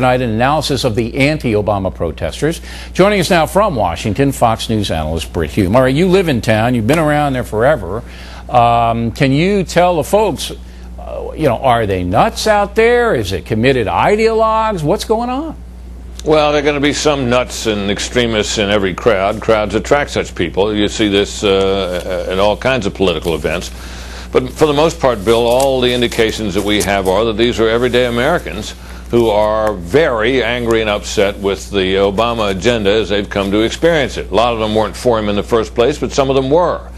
Tonight, an analysis of the anti-Obama protesters. Joining us now from Washington, Fox News analyst Brit Hume. All right, you live in town. You've been around there forever. Can you tell the folks, are they nuts out there? Is it committed ideologues? What's going on? Well, there are going to be some nuts and extremists in every crowd. Crowds attract such people. You see this in all kinds of political events. But for the most part, Bill, all the indications that we have are that these are everyday Americans who are very angry and upset with the Obama agenda as they've come to experience it. A lot of them weren't for him in the first place, but some of them were.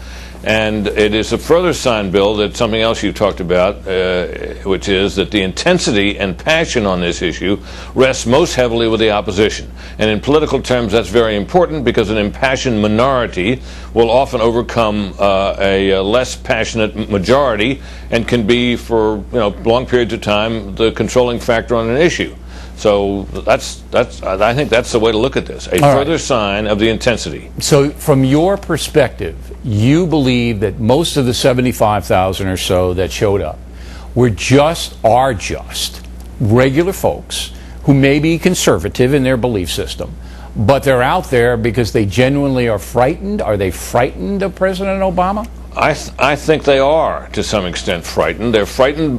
And it is a further sign, Bill, that something else you talked about, which is that the intensity and passion on this issue rests most heavily with the opposition. And in political terms, that's very important because an impassioned minority will often overcome a less passionate majority and can be, for long periods of time, the controlling factor on an issue. So I think that's the way to look at this, a further sign of the intensity. So from your perspective, you believe that most of the 75,000 or so that showed up are just regular folks who may be conservative in their belief system, but they're out there because they genuinely are frightened? Are they frightened of President Obama? I think they are, to some extent, frightened. They're frightened.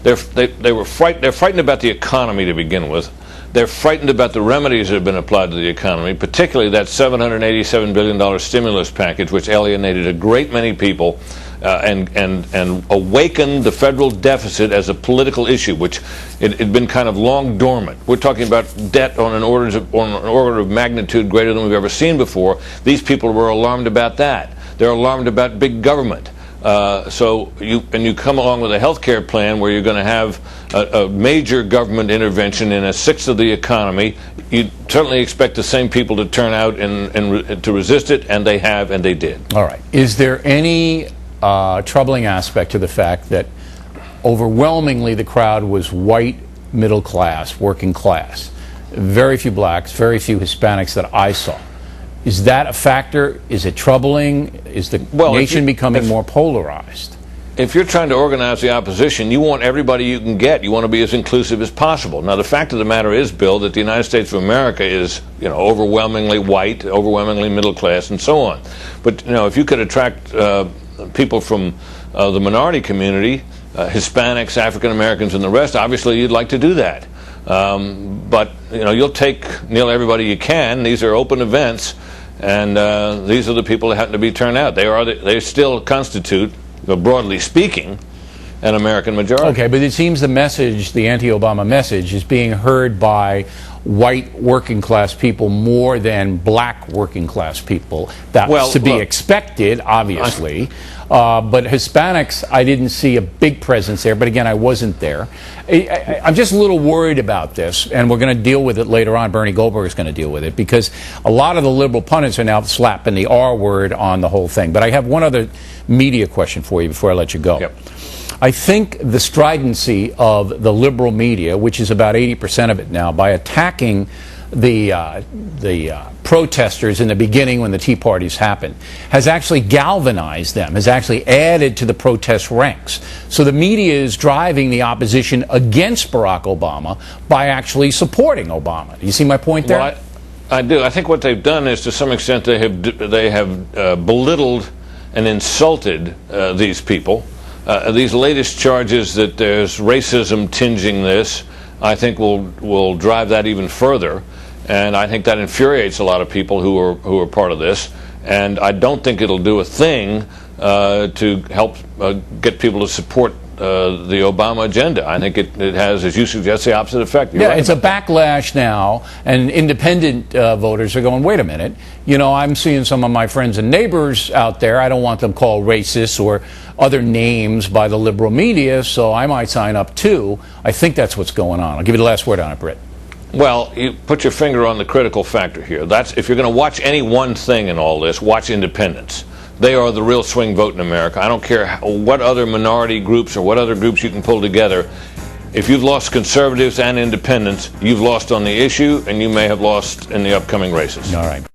They're frightened about the economy to begin with. They're frightened about the remedies that have been applied to the economy, particularly that $787 billion stimulus package, which alienated a great many people and awakened the federal deficit as a political issue, which it had been kind of long dormant. We're talking about debt on an order of magnitude greater than we've ever seen before. These people were alarmed about that. They're alarmed about big government. So you come along with a health care plan where you're going to have a major government intervention in a sixth of the economy. You certainly expect the same people to turn out and to resist it, and they have, and they did. All right. Is there any troubling aspect to the fact that overwhelmingly the crowd was white, middle class, working class? Very few blacks, very few Hispanics that I saw. Is that a factor? Is it troubling? Is the nation becoming more polarized? If you're trying to organize the opposition, you want everybody you can get. You want to be as inclusive as possible. Now, the fact of the matter is, Bill, that the United States of America is, overwhelmingly white, overwhelmingly middle class, and so on. But, if you could attract people from the minority community, Hispanics, African Americans, and the rest, obviously you'd like to do that. But, you'll take nearly everybody you can. These are open events. And these are the people that happen to be turned out. They still constitute, broadly speaking, an American majority. Okay, but it seems the message, the anti-Obama message, is being heard by white working class people more than black working class people. That's to be expected, obviously. But Hispanics, I didn't see a big presence there. But again, I wasn't there. I'm just a little worried about this, and we're going to deal with it later on. Bernie Goldberg is going to deal with it, because a lot of the liberal pundits are now slapping the R word on the whole thing. But I have one other media question for you before I let you go. Yep. I think the stridency of the liberal media, which is about 80% of it now, by attacking the protesters in the beginning when the Tea Parties happened, has actually galvanized them, has actually added to the protest ranks. So the media is driving the opposition against Barack Obama by actually supporting Obama. Do you see my point there? Well, I do. I think what they've done is, to some extent, they have belittled and insulted these people. These latest charges that there's racism tinging this, I think will drive that even further, and I think that infuriates a lot of people who are part of this. And I don't think it'll do a thing to help get people to support the Obama agenda. I think it has, as you suggest, the opposite effect. Yeah, it's a backlash now, and independent voters are going, wait a minute, I'm seeing some of my friends and neighbors out there. I don't want them called racists or other names by the liberal media, so I might sign up too. I think that's what's going on. I'll give you the last word on it, Britt. Well, you put your finger on the critical factor here. If you're going to watch any one thing in all this, watch independents. They are the real swing vote in America. I don't care what other minority groups or what other groups you can pull together. If you've lost conservatives and independents, you've lost on the issue, and you may have lost in the upcoming races. All right.